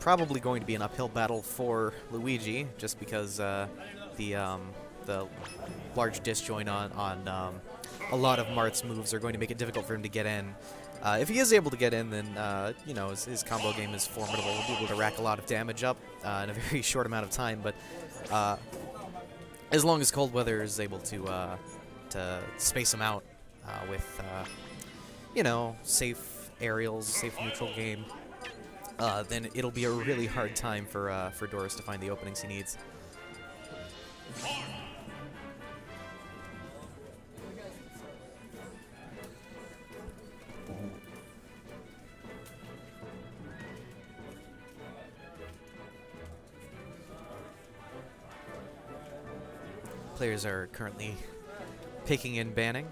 probably going to be an uphill battle for Luigi, just because the large disjoint on a lot of Marth's moves are going to make it difficult for him to get in. If he is able to get in, then you know, his combo game is formidable. He'll be able to rack a lot of damage up in a very short amount of time. But as long as Coldweather is able to space him out with you know, safe aerials, safe neutral game, then it'll be a really hard time for Doris to find the openings he needs. Players are currently picking and banning.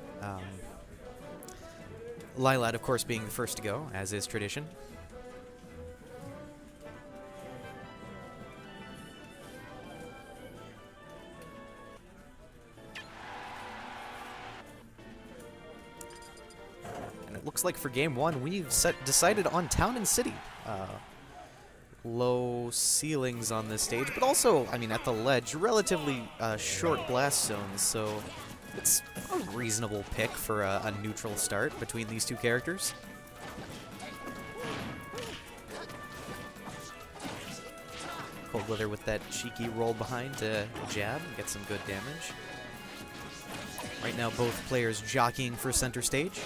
Lilat, of course, being the first to go, as is tradition. And it looks like for game one, we've decided on Town and City. Low ceilings on this stage, but also, I mean, at the ledge, relatively short blast zones, so it's a reasonable pick for a neutral start between these two characters. Coldweather with that cheeky roll behind to jab and get some good damage. Right now, both players jockeying for center stage.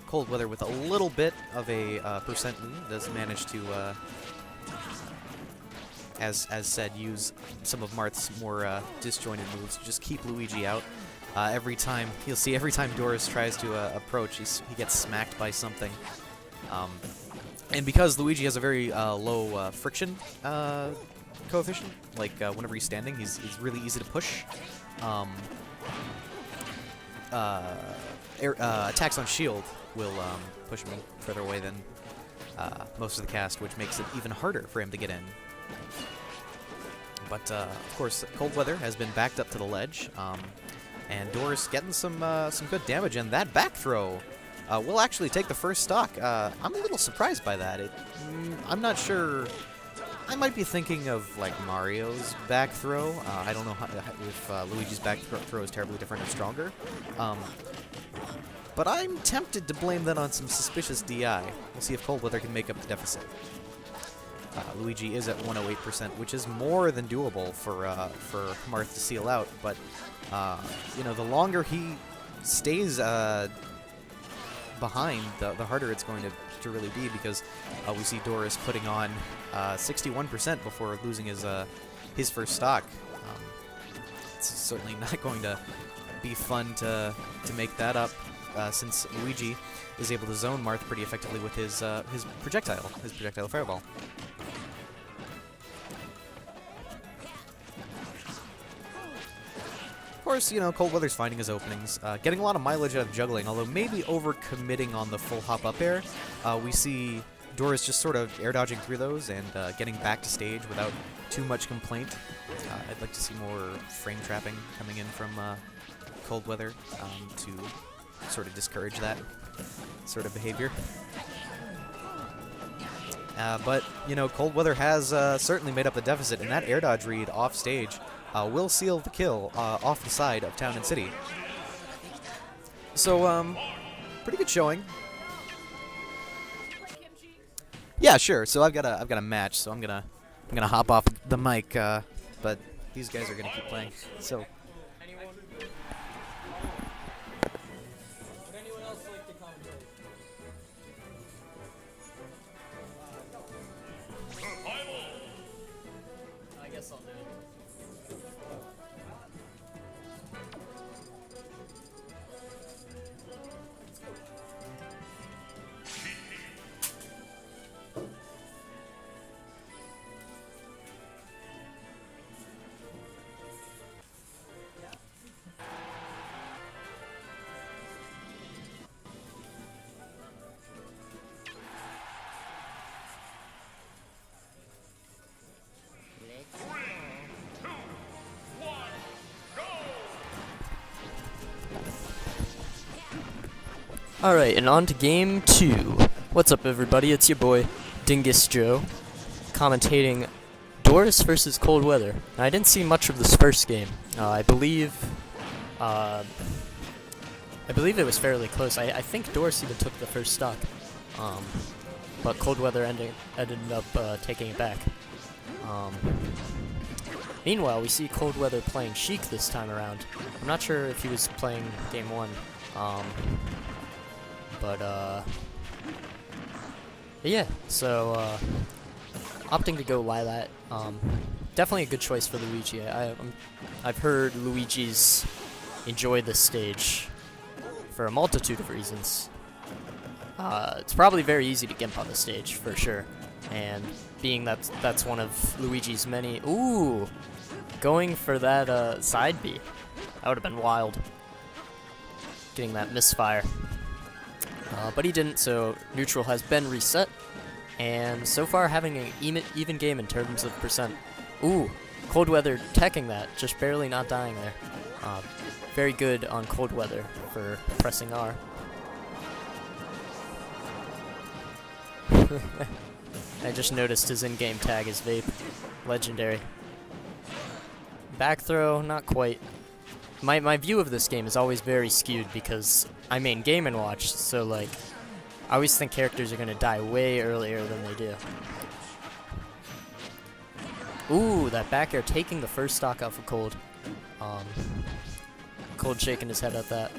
Coldweather with a little bit of a percent lead does manage to, as said, use some of Marth's more disjointed moves to just keep Luigi out. Every time, you'll see every time Doris tries to approach, he gets smacked by something. And because Luigi has a very low friction coefficient, like whenever he's standing, he's really easy to push. Attacks on shield will push him further away than most of the cast, which makes it even harder for him to get in. But of course, Coldweather has been backed up to the ledge, and Doris getting some good damage, and that back throw will actually take the first stock. I'm a little surprised by that. I'm not sure. I might be thinking of like Mario's back throw. I don't know if Luigi's back throw is terribly different or stronger. But I'm tempted to blame that on some suspicious DI. We'll see if Coldweather can make up the deficit. Luigi is at 108%, which is more than doable for Marth to seal out. But you know, the longer he stays behind, the harder it's going to really be, because we see Doris putting on 61% before losing his first stock. It's certainly not going to be fun to make that up, since Luigi is able to zone Marth pretty effectively with his projectile fireball. Of course, you know, Coldweather's finding his openings, getting a lot of mileage out of juggling, although maybe over-committing on the full hop up air. We see Doris just sort of air dodging through those and getting back to stage without too much complaint. I'd like to see more frame trapping coming in from Coldweather to sort of discourage that sort of behavior. But, you know, Coldweather has certainly made up the deficit, and that air dodge read off stage will seal the kill off the side of Town and City. So, pretty good showing. Yeah, sure. So I've got a match, so I'm gonna hop off the mic, but these guys are gonna keep playing. So. Would anyone else like to commentate? I guess I'll do it. Alright, and on to game 2. What's up, everybody? It's your boy, Dingus Joe, commentating Doris versus Coldweather. Now, I didn't see much of this first game. I believe it was fairly close. I think Doris even took the first stock, but Coldweather ended up taking it back. Meanwhile, we see Coldweather playing Sheik this time around. I'm not sure if he was playing game 1, but yeah, so opting to go Lilat, definitely a good choice for Luigi. I've heard Luigi's enjoy this stage for a multitude of reasons. It's probably very easy to gimp on the stage, for sure. And being that's one of Luigi's many... Ooh! Going for that side B. That would have been wild. Getting that misfire. But he didn't, so neutral has been reset. And so far having an even game in terms of percent. Ooh! Coldweather teching that, just barely not dying there. Very good on Coldweather for pressing R. I just noticed his in-game tag is Vape. Legendary. Back throw, not quite. My view of this game is always very skewed because I main Game & Watch, so like, I always think characters are gonna die way earlier than they do. Ooh, that back air taking the first stock off of Cold. Cold shaking his head at that.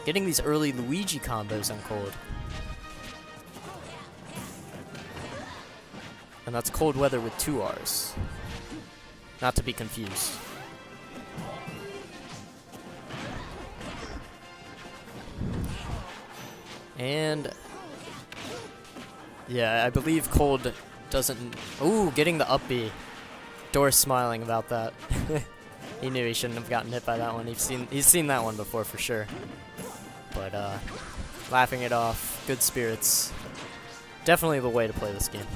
Getting these early Luigi combos on Cold. And that's Coldweather with 2 R's. Not to be confused. And yeah, I believe Cold doesn't... Ooh, getting the up B. Doris smiling about that. He knew he shouldn't have gotten hit by that one. He's seen that one before for sure. But laughing it off, good spirits. Definitely the way to play this game.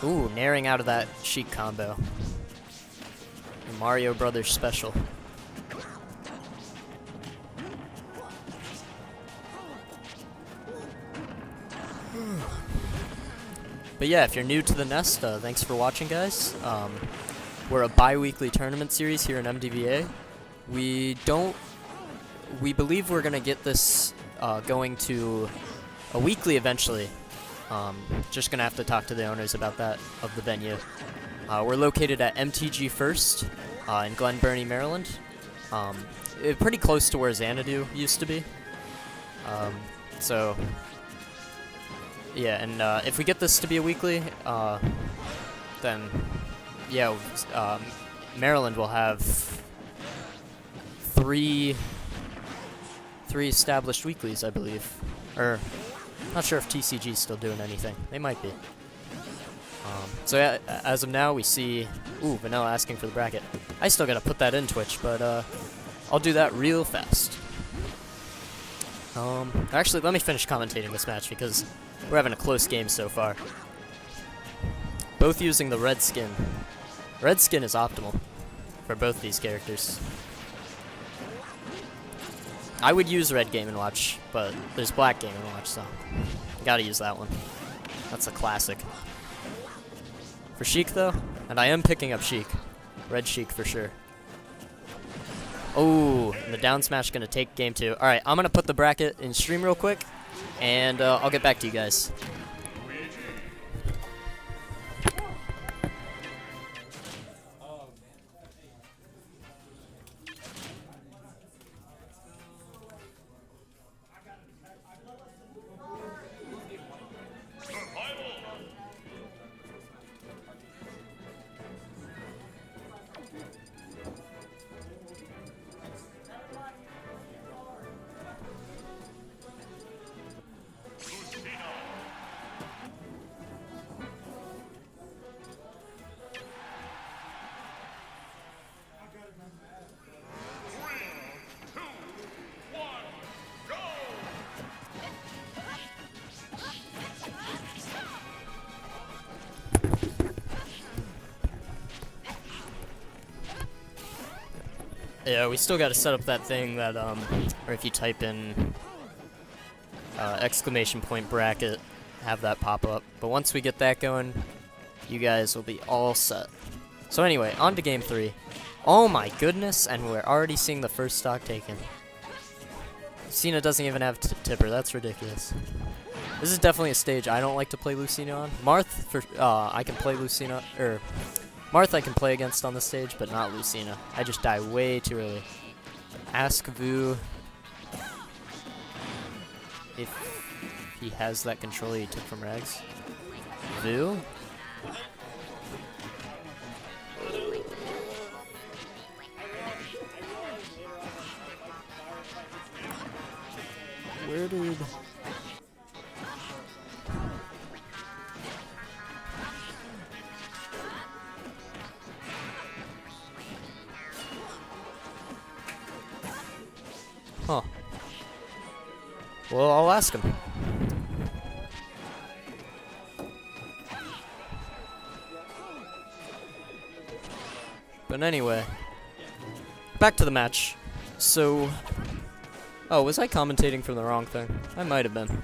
Ooh, naring out of that Sheik combo. Mario Brothers special. But yeah, if you're new to the Nest, thanks for watching, guys. We're a bi-weekly tournament series here in MDVA. We believe we're gonna get this going to a weekly eventually. Just gonna have to talk to the owners about that, of the venue. We're located at MTG First in Glen Burnie, Maryland. Pretty close to where Xanadu used to be. So yeah, and if we get this to be a weekly, then yeah, Maryland will have three established weeklies, I believe. Or not sure if TCG's still doing anything. They might be. So yeah, as of now, we see... Ooh, Vanilla asking for the bracket. I still gotta put that in Twitch, but I'll do that real fast. Actually, let me finish commentating this match because we're having a close game so far. Both using the red skin. Red skin is optimal for both these characters. I would use red Game & Watch, but there's black Game & Watch, so gotta use that one. That's a classic. For Sheik, though, and I am picking up Sheik. Red Sheik for sure. Oh, and the down smash gonna take game 2. Alright, I'm gonna put the bracket in stream real quick, and I'll get back to you guys. Yeah, we still got to set up that thing that, or if you type in exclamation point bracket, have that pop up. But once we get that going, you guys will be all set. So anyway, on to game 3. Oh my goodness, and we're already seeing the first stock taken. Lucina doesn't even have Tipper, that's ridiculous. This is definitely a stage I don't like to play Lucina on. Marth, I can play Lucina, or Marth I can play against on the stage, but not Lucina. I just die way too early. Ask Vu if he has that controller he took from Rags. Vu? Where did... Huh. Well, I'll ask him. But anyway, back to the match. So, oh, was I commentating from the wrong thing? I might have been.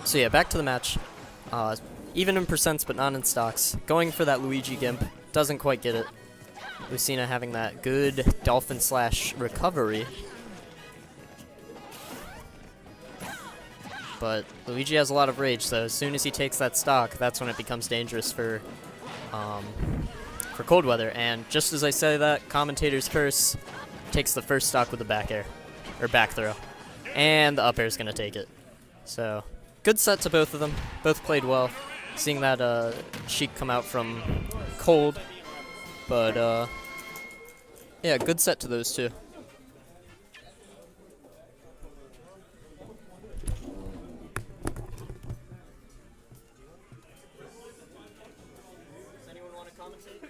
So yeah, back to the match. Even in percents, but not in stocks. Going for that Luigi gimp. Doesn't quite get it. Lucina having that good dolphin slash recovery. But Luigi has a lot of rage, so as soon as he takes that stock, that's when it becomes dangerous for Coldweather. And just as I say that, commentator's curse takes the first stock with the back air, or back throw. And the up air is going to take it. So, good set to both of them. Both played well. Seeing that Sheik come out from cold. But, yeah, good set to those two. Does anyone want to commentate?